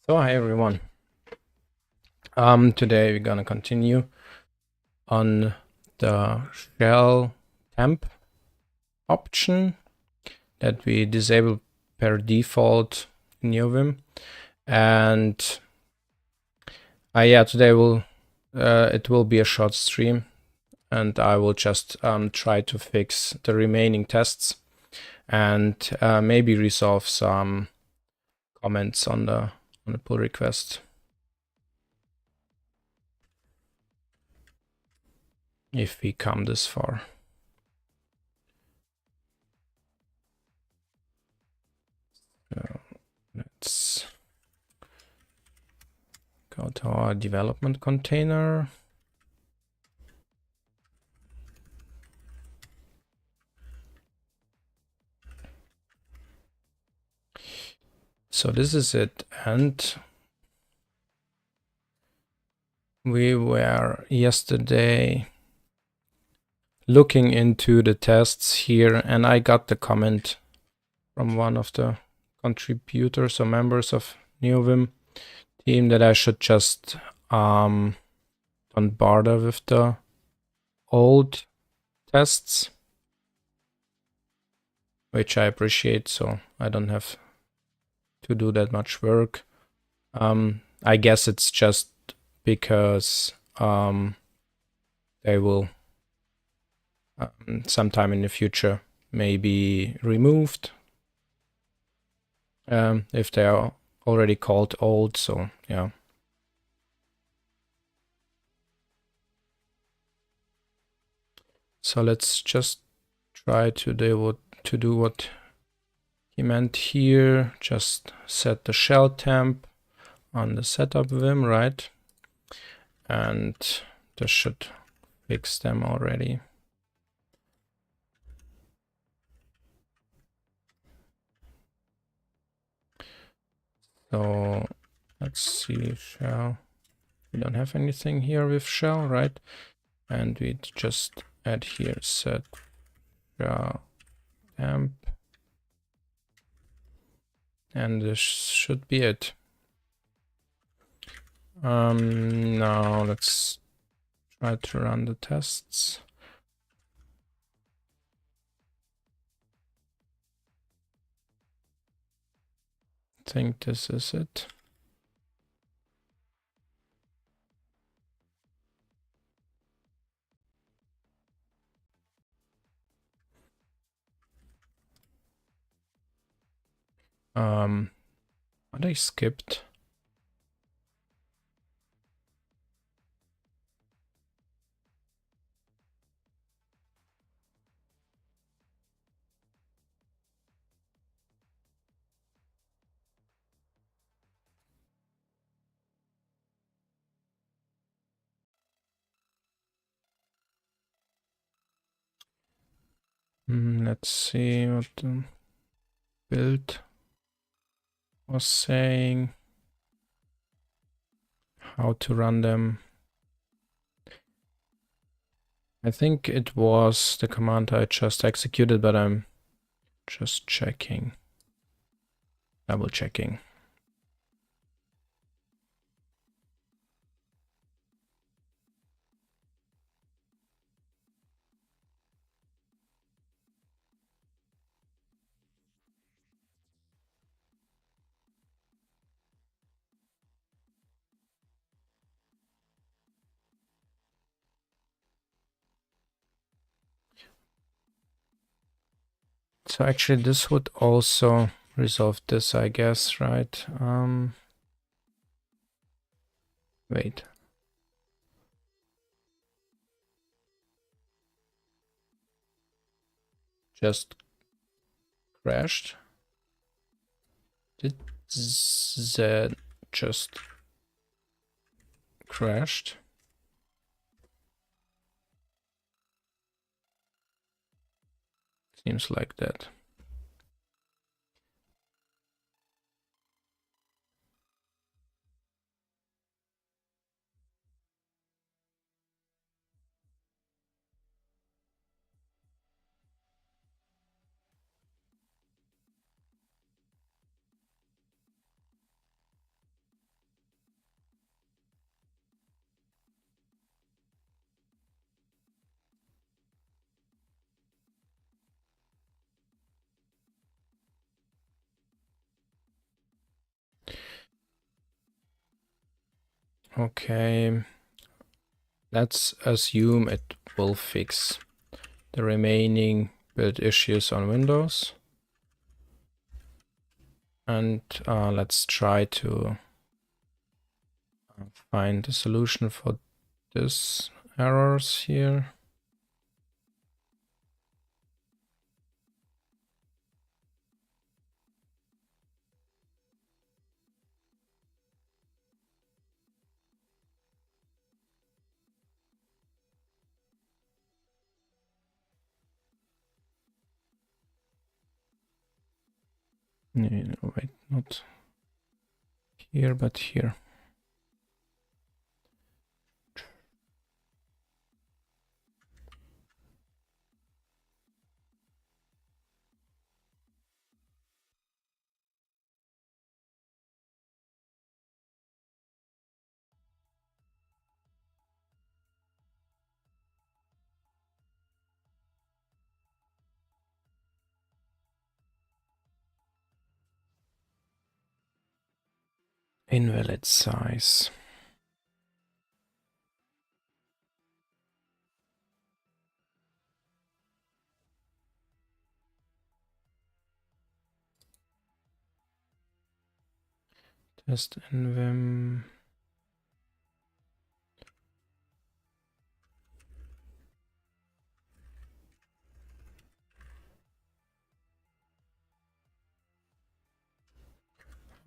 So hi everyone. Today we're gonna continue on the shell temp option that we disable per default in neovim, and yeah, today it will be a short stream, and I will just try to fix the remaining tests and maybe resolve some comments on the pull request. If we come this far. So let's go to our development container. So this is it, and we were yesterday looking into the tests here, and I got the comment from one of the contributors or members of neovim team that I should just don't bother with the old tests, which I appreciate, so I don't have to do that much work. I guess it's just because they will sometime in the future may be removed if they are already called old. So yeah. So let's just try to do what he meant here. Just set the shell temp on the setup vim, right? And this should fix them already. So let's see, shell. We don't have anything here with shell, right? And we just add here set shell temp. And this should be it. Now let's try to run the tests. I think this is it. What I skipped. Let's see what the build was saying. How to run them. I think it was the command I just executed, but I'm just checking. Double checking. So actually this would also resolve this, I guess, right? Wait. Just crashed. Did that just crashed? Seems like that. Okay, let's assume it will fix the remaining build issues on Windows. And let's try to find a solution for this errors here. No, wait, not here, but here. Invalid size. Test neovim.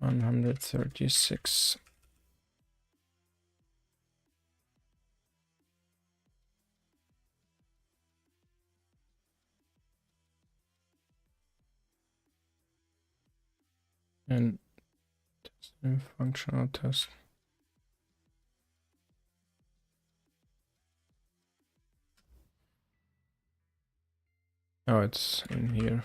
$136. And functional test. Oh, it's in here.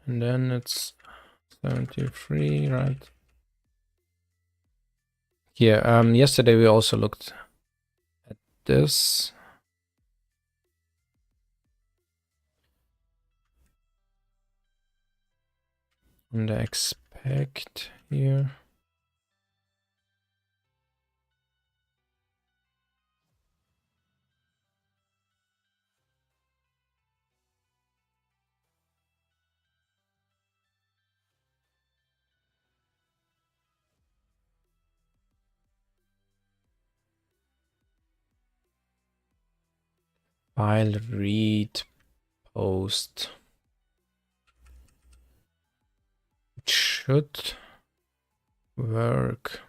And then it's 73, right? Yeah, yesterday we also looked at this. And the expect here. File read post. It should work.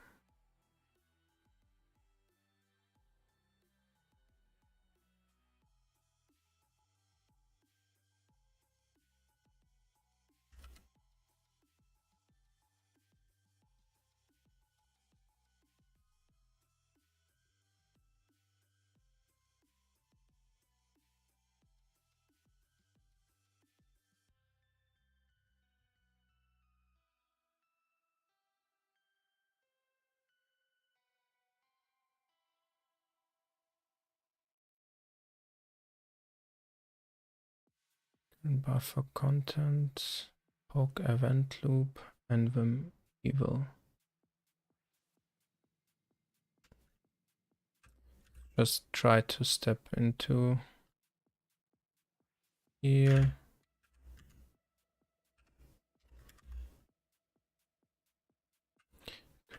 Buffer content, poke event loop, neovim evil. Just try to step into here.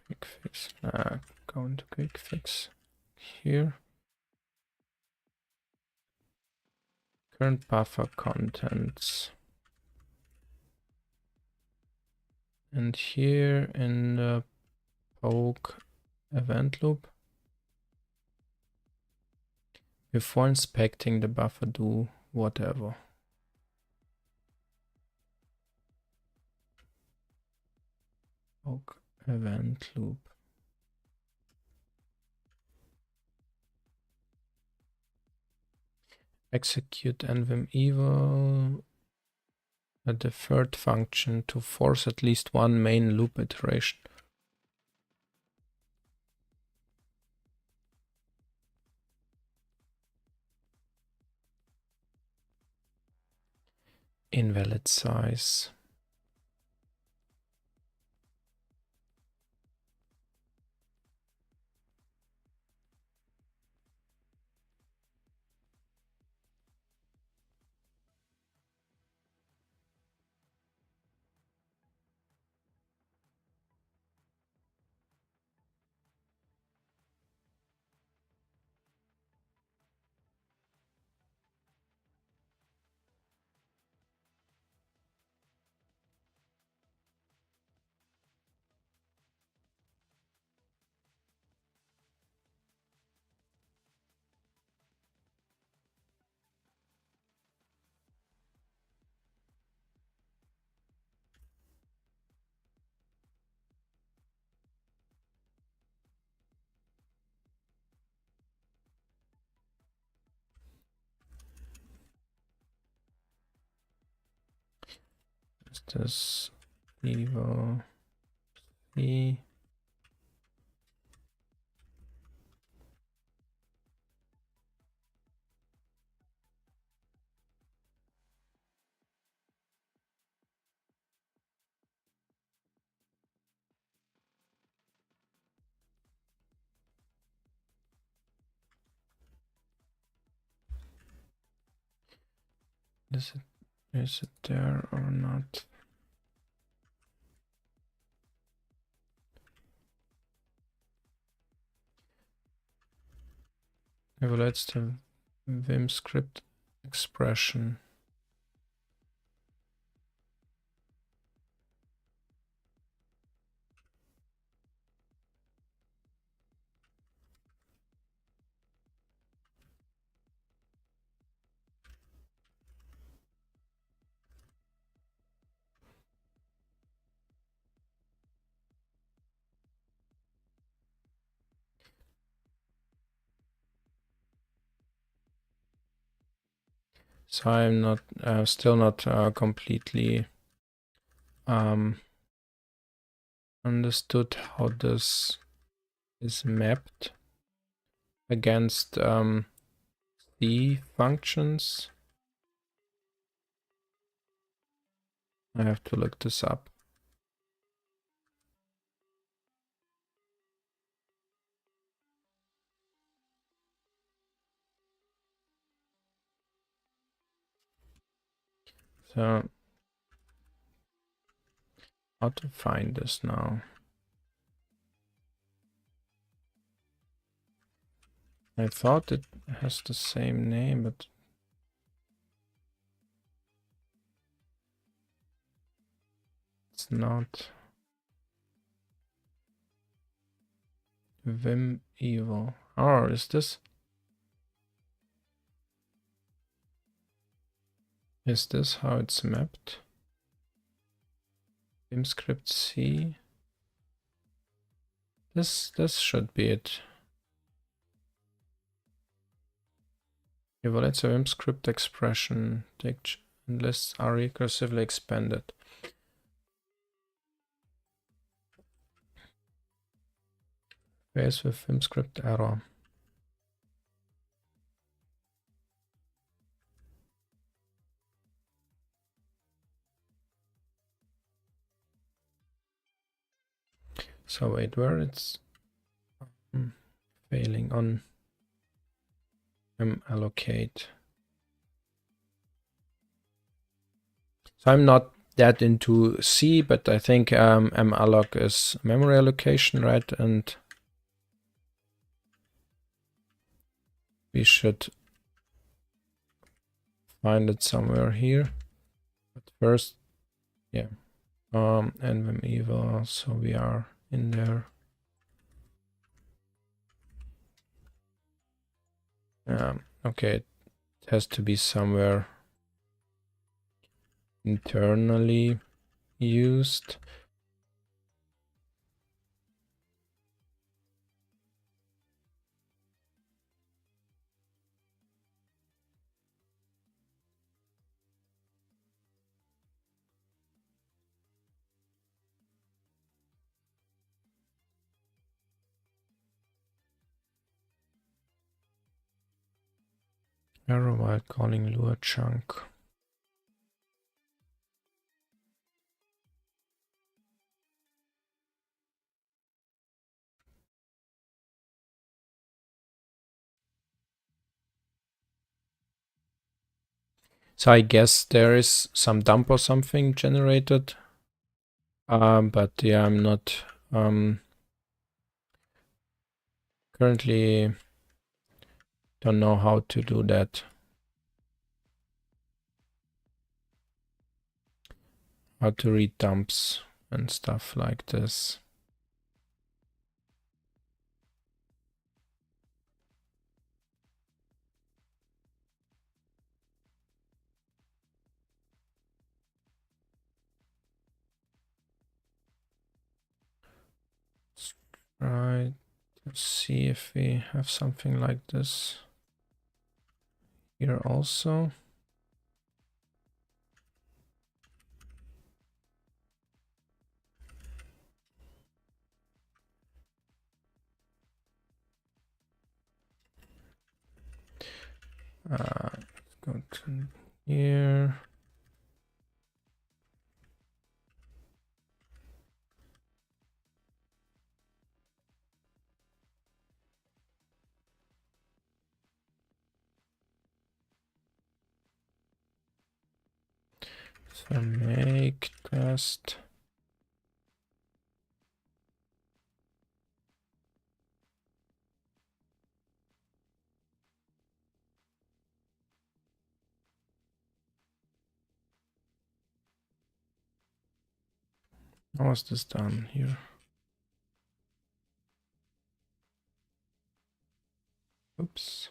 Quick fix. Go into quick fix here. Current buffer contents. And here in the poke event loop, before inspecting the buffer, do whatever. Poke event loop. Execute neovim evil, a deferred function to force at least one main loop iteration. Invalid size. this evo c. Is it there or not? Evaluates the Vim script expression. So I'm not still not completely understood how this is mapped against C functions. I have to look this up. So how to find this now? I thought it has the same name, but it's not. Vim evil. Oh, is this? Is this how it's mapped? Vim script C. This should be it. Evaluates a Vim script expression. Take and lists are recursively expanded. Fails with Vim script error. So wait, where it's failing on allocate. So I'm not that into C, but I think malloc is memory allocation, right? And we should find it somewhere here. But first, yeah, and vim evil. So we are in there. Okay, it has to be somewhere internally used. Error while calling Lua chunk. So I guess there is some dump or something generated. But yeah, I'm not currently don't know how to do that. How to read dumps and stuff like this. Try to see if we have something like this here also. Let's go to here. So make test. How was this done here? Oops.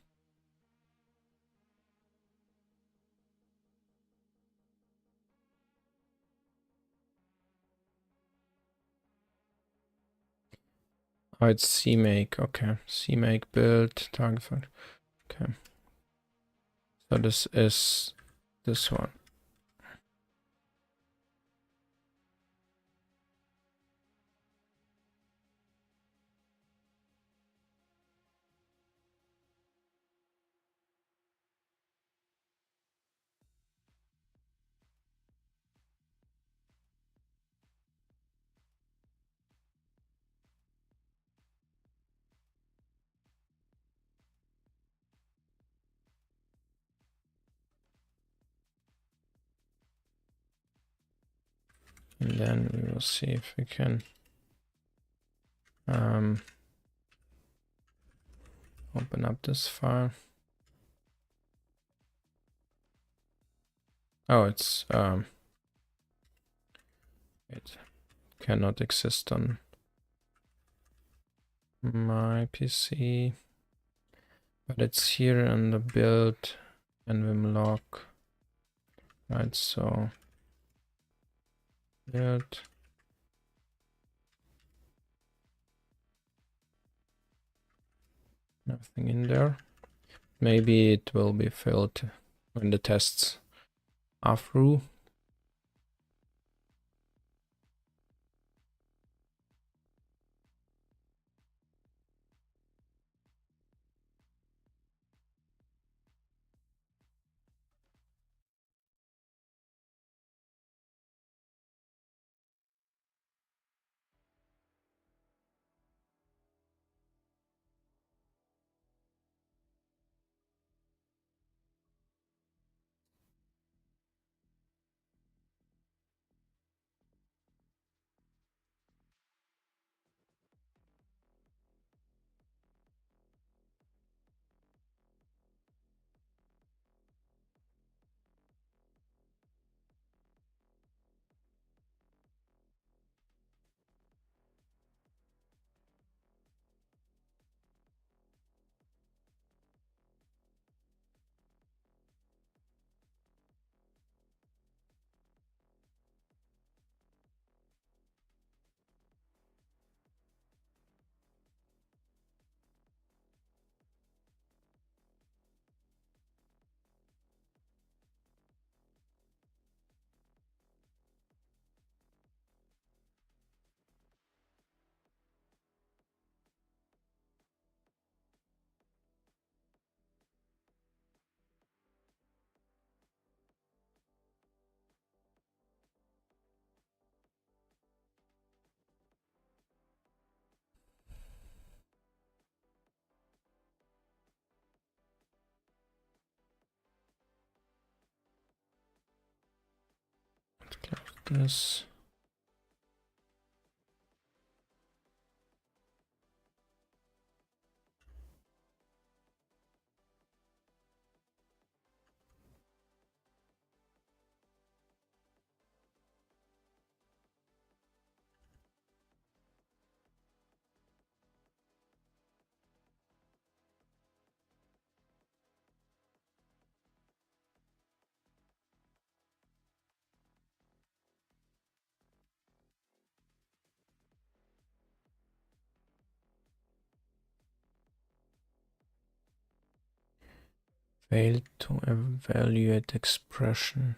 Oh, it's CMake. Okay, CMake build target function. Okay. So this is this one. And then we will see if we can open up this file. Oh, it's it cannot exist on my PC, but it's here in the build neovim log, right? So build. Nothing in there. Maybe it will be filled when the tests are through. Let's close this. Failed to evaluate expression.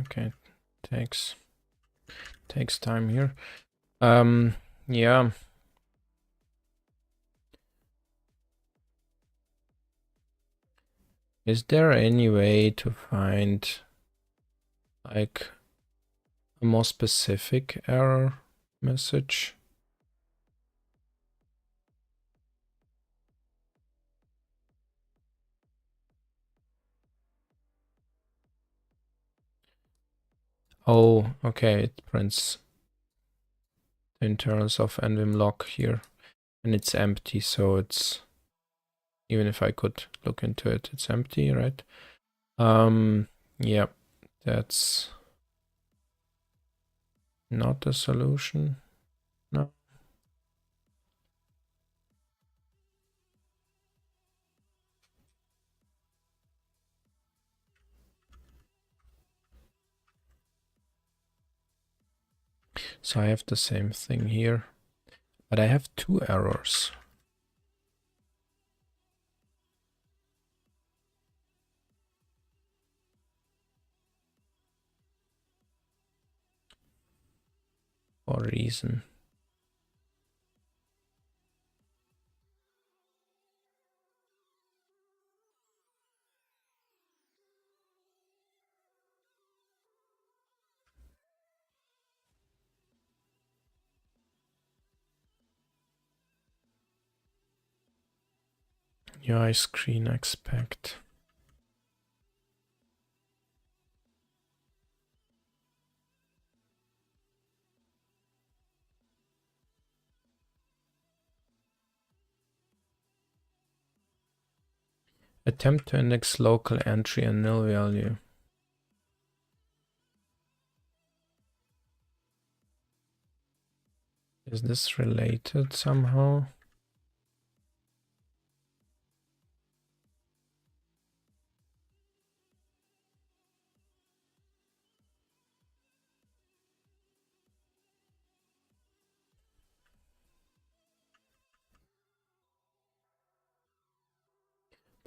Okay, takes time here. Yeah. Is there any way to find like a more specific error message? Oh, okay, it prints the internals of neovim log here, and it's empty, so it's, even if I could look into it, it's empty, right? Yeah, that's not a solution. No. So I have the same thing here, but I have 2 errors. For a reason. UI screen expect. Attempt to index local entry and null value. Is this related somehow?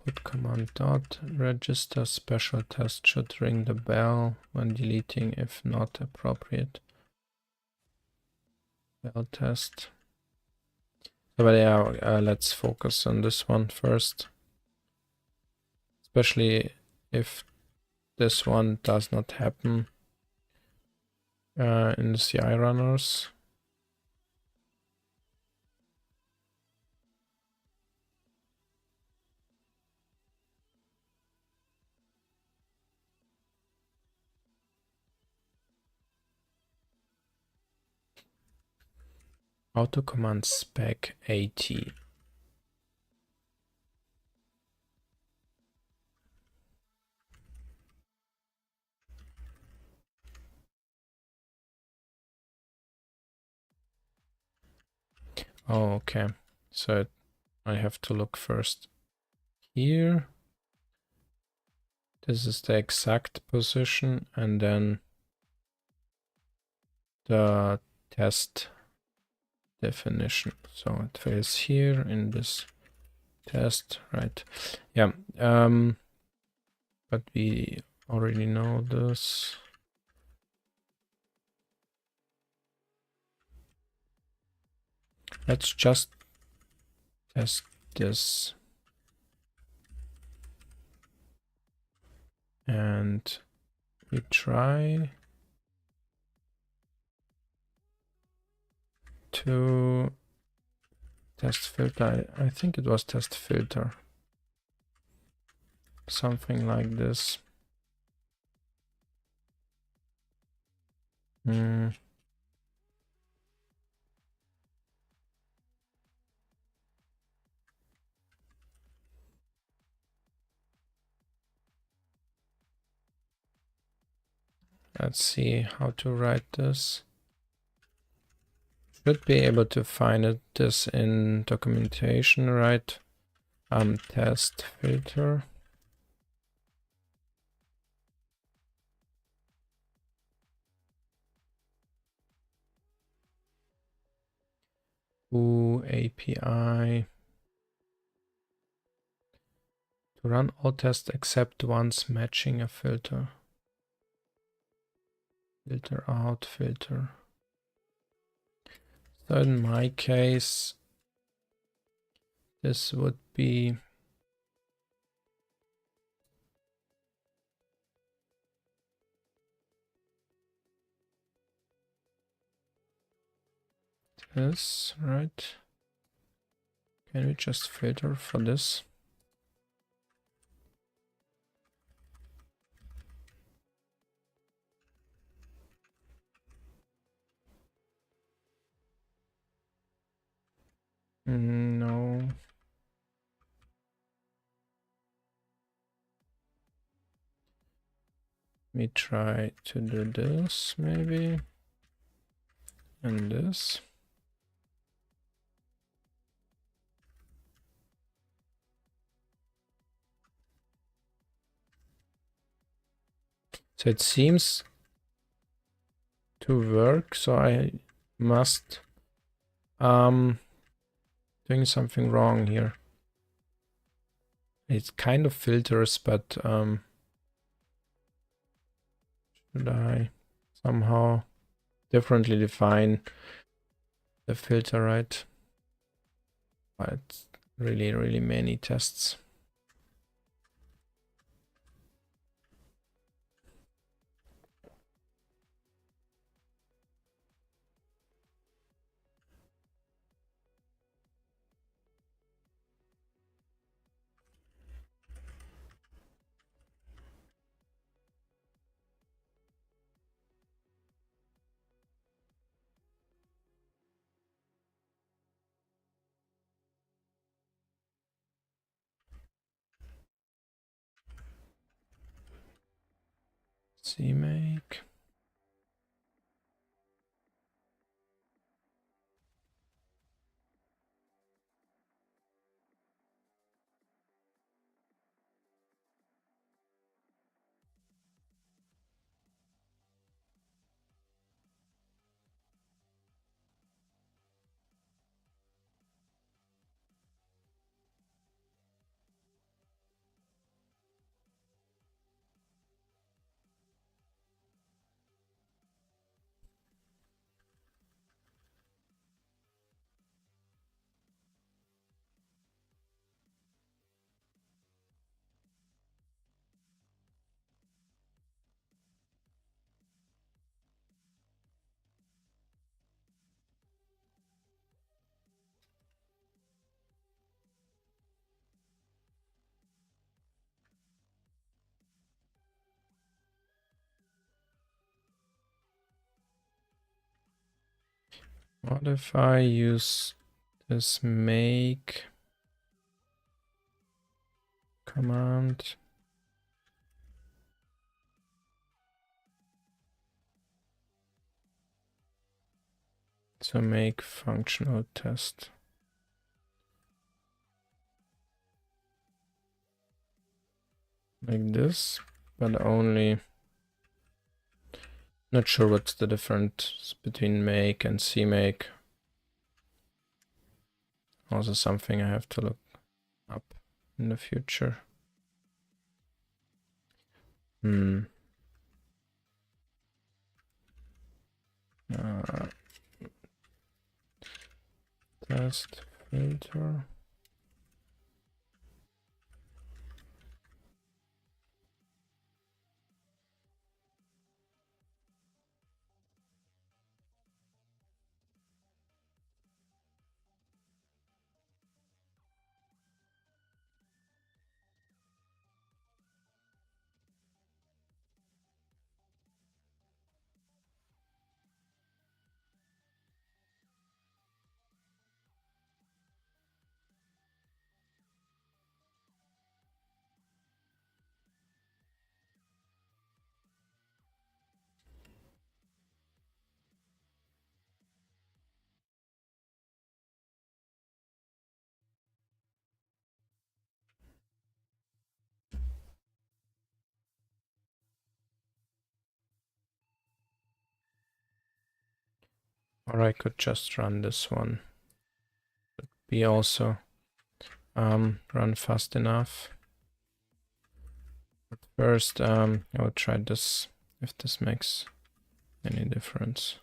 Put command dot register special test should ring the bell when deleting if not appropriate. Bell test. But yeah, let's focus on this one first. Especially if this one does not happen in the CI runners. Auto command spec AT. Oh, okay. So I have to look first here. This is the exact position, and then the test definition. So it fails here in this test, right? Yeah. But we already know this. Let's just test this. And we try to test filter. I think it was test filter. Something like this. Let's see how to write this. Should be able to find this in documentation, right? Test filter. API. To run all tests except ones matching a filter. filter out, filter. So in my case, this would be this, right? Can we just filter for this? No. We try to do this maybe. And this. So it seems to work, so I must doing something wrong here. It kind of filters, but should I somehow differently define the filter, right? But really many tests. CMake. What if I use this make command? So make functional test. Like this, but only. Not sure what's the difference between make and CMake. Also something I have to look up in the future. Test filter. Or I could just run this one. Would be also run fast enough. But first, I will try this, if this makes any difference?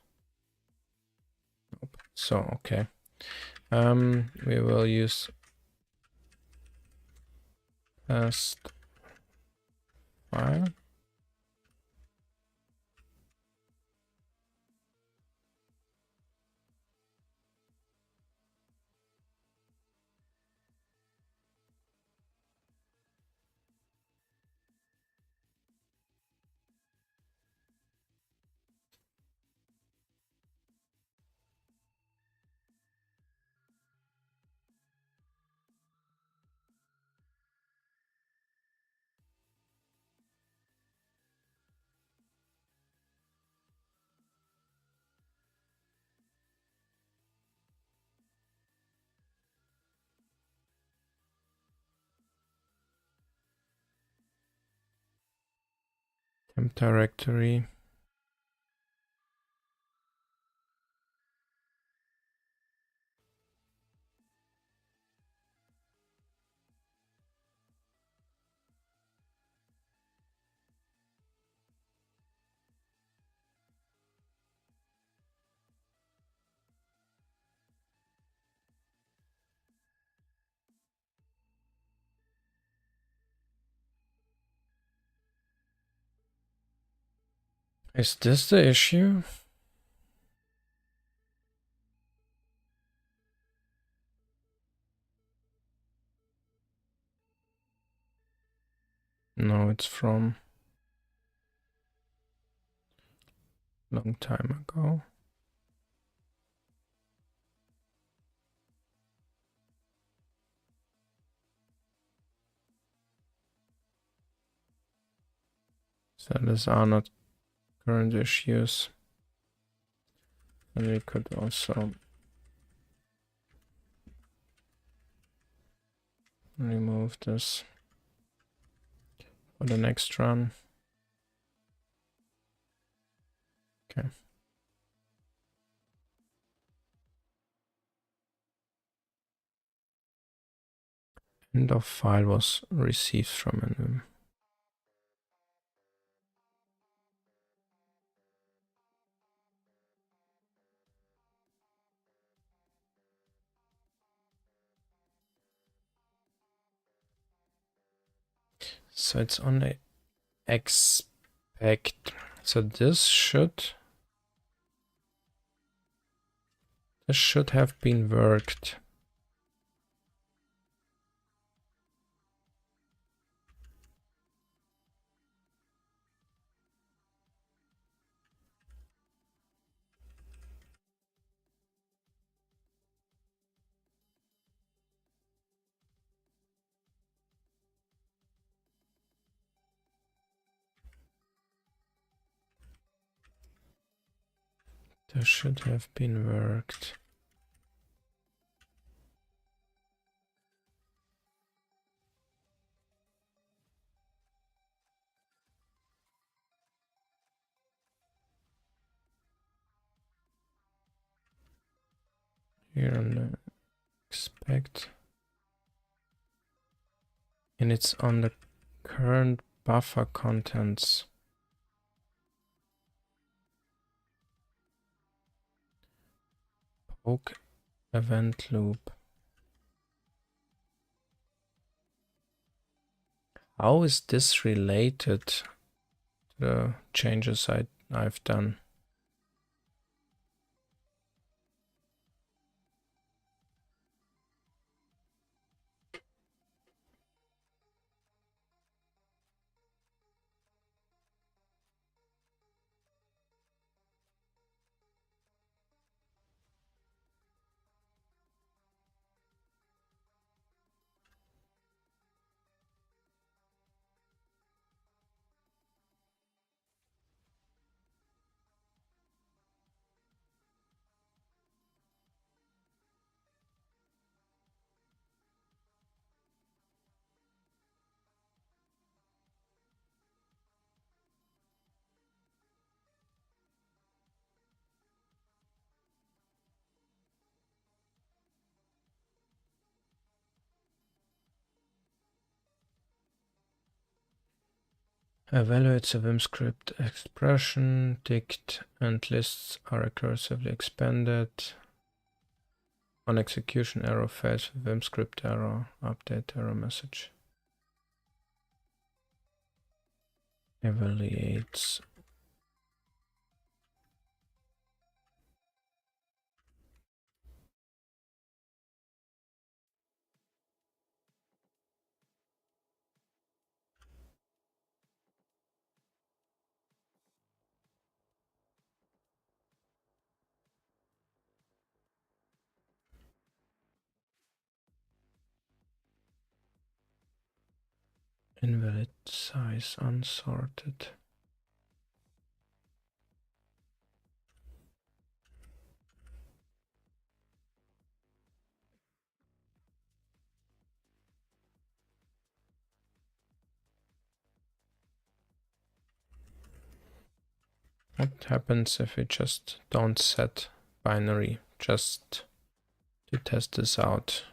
Nope. So, okay. We will use past file. Temp directory. Is this the issue? No, it's from long time ago. So these are not current issues. And we could also remove this for the next run. Okay. End of file was received from neovim. So it's on the expect. So this should have been worked. This should have been worked. Here on the expect. And it's on the current buffer contents. Poke event loop. How is this related to the changes I've done? Evaluates a Vim script expression, ticked and lists are recursively expanded. On execution, error fails with Vim script error, update error message. Evaluates. Invalid size unsorted. What happens if we just don't set binary, just to test this out?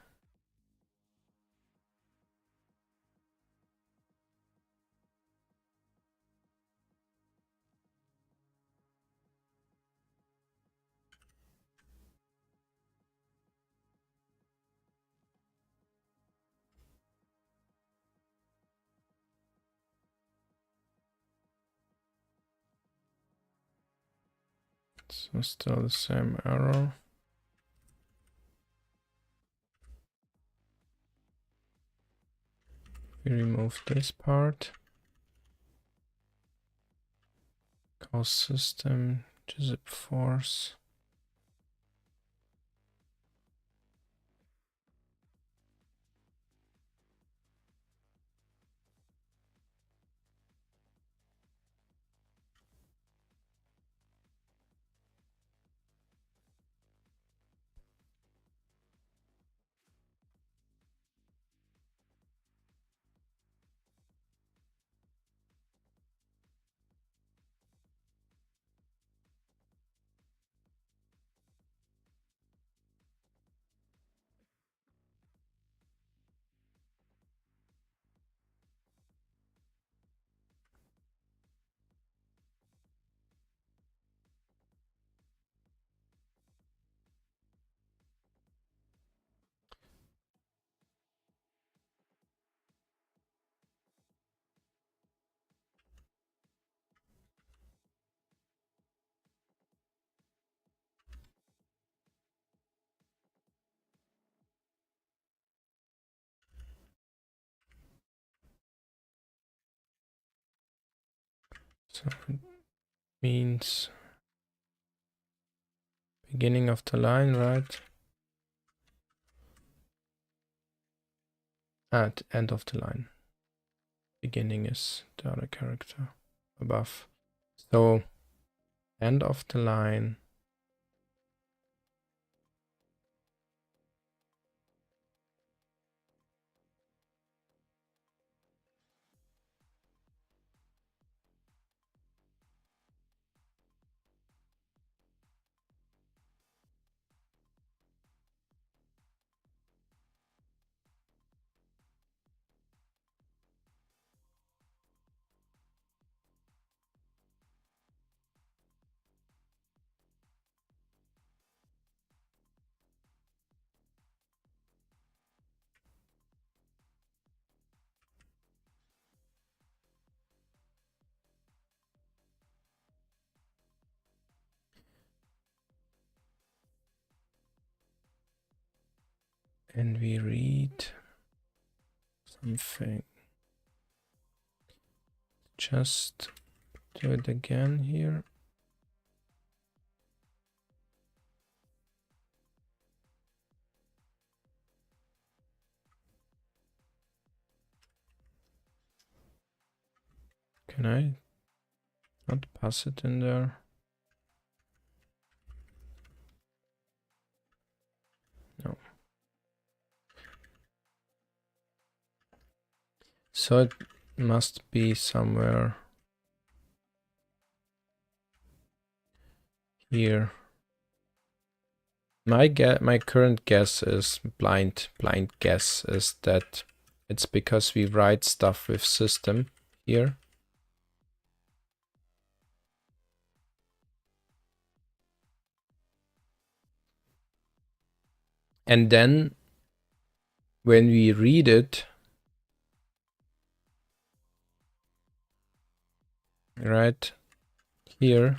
So still the same error. We remove this part. Call system, zip force. So it means beginning of the line, right? At end of the line. Beginning is the other character above. So end of the line. And we read something. Just do it again here. Can I not pass it in there? No. So it must be somewhere here. My current guess is blind guess is that it's because we write stuff with system here And then when we read it, right here,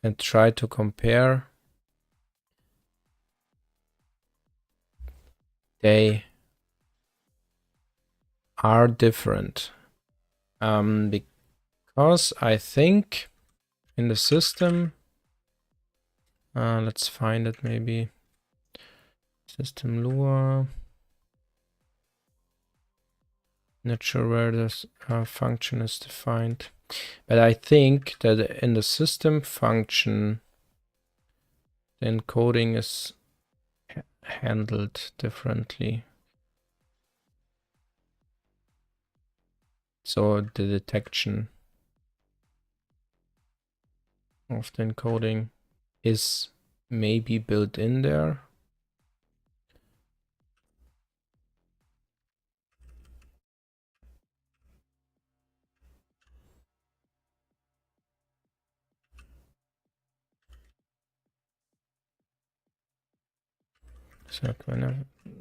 and try to compare, they are different. Because I think in the system, let's find it maybe, system Lua. Not sure where this function is defined, but I think that in the system function, the encoding is handled differently. So the detection of the encoding is maybe built in there. So when I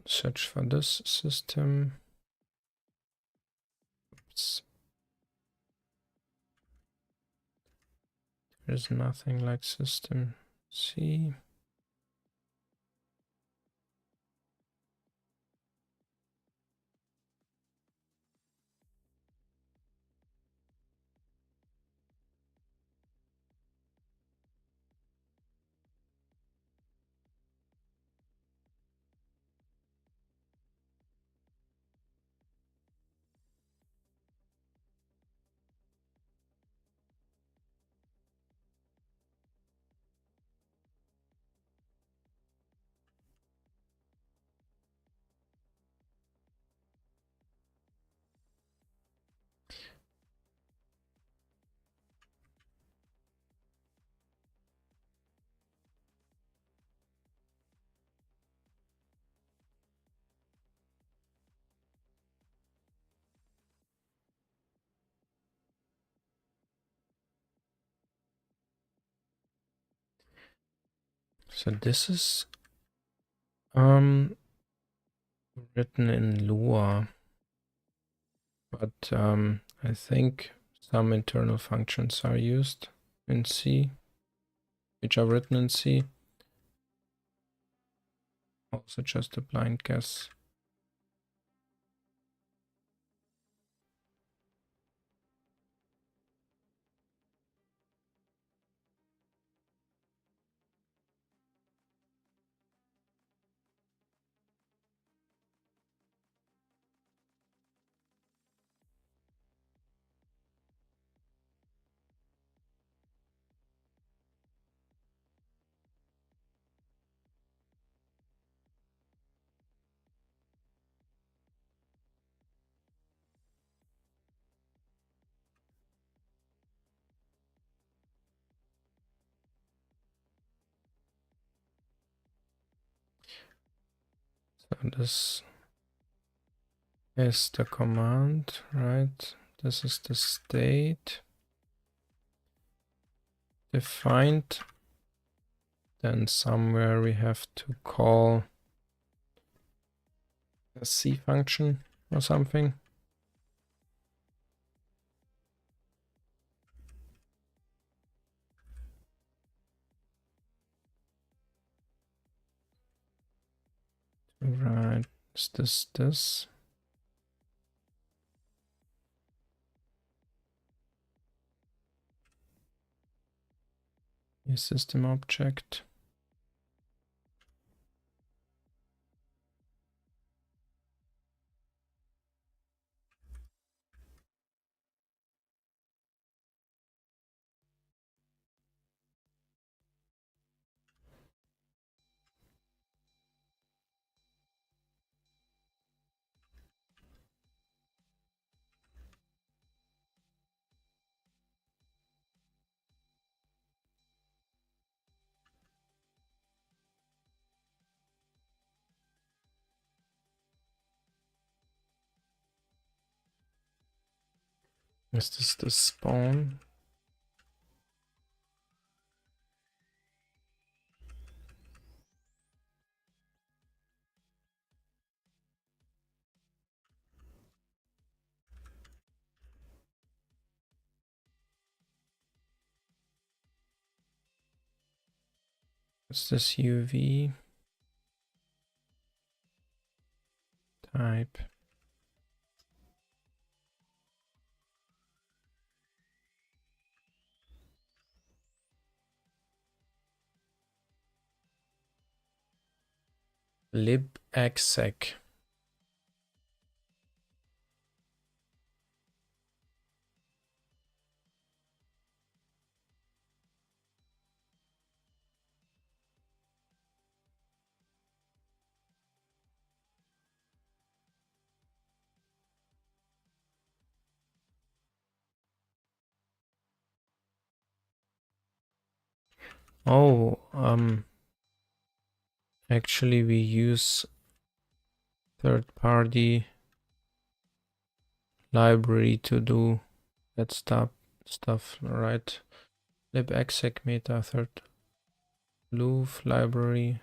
search for this system, oops, there's nothing like system C. So this is written in Lua, but I think some internal functions are used in C, which are written in C. Also just a blind guess. So this is the command, right? This is the state defined. Then somewhere we have to call a C function or something. Right, is this? A system object. Is this the spawn? What's this UV type? libexec. Oh, actually we use third-party library to do that stuff, right? libexec meta third loof library.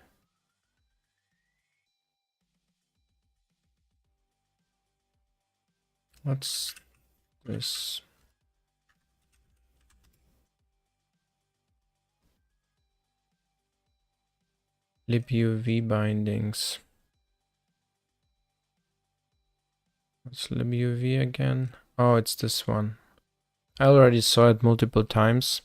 What's this? libuv bindings. What's libuv again? Oh, it's this one. I already saw it multiple times.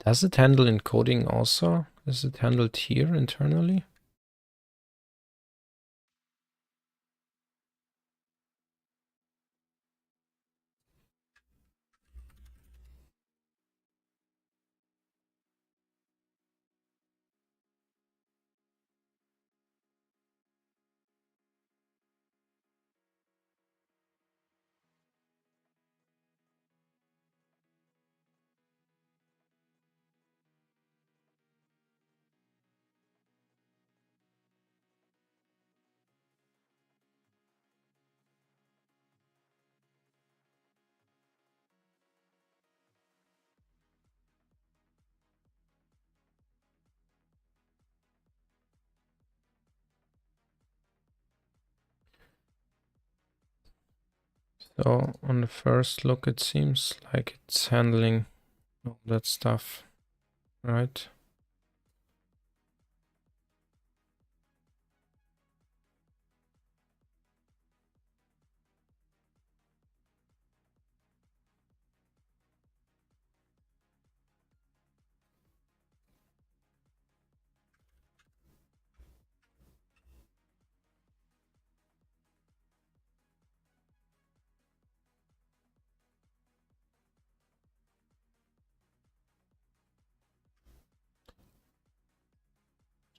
Does it handle encoding also? Is it handled here internally? So on the first look, it seems like it's handling all that stuff, right?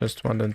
Just wanted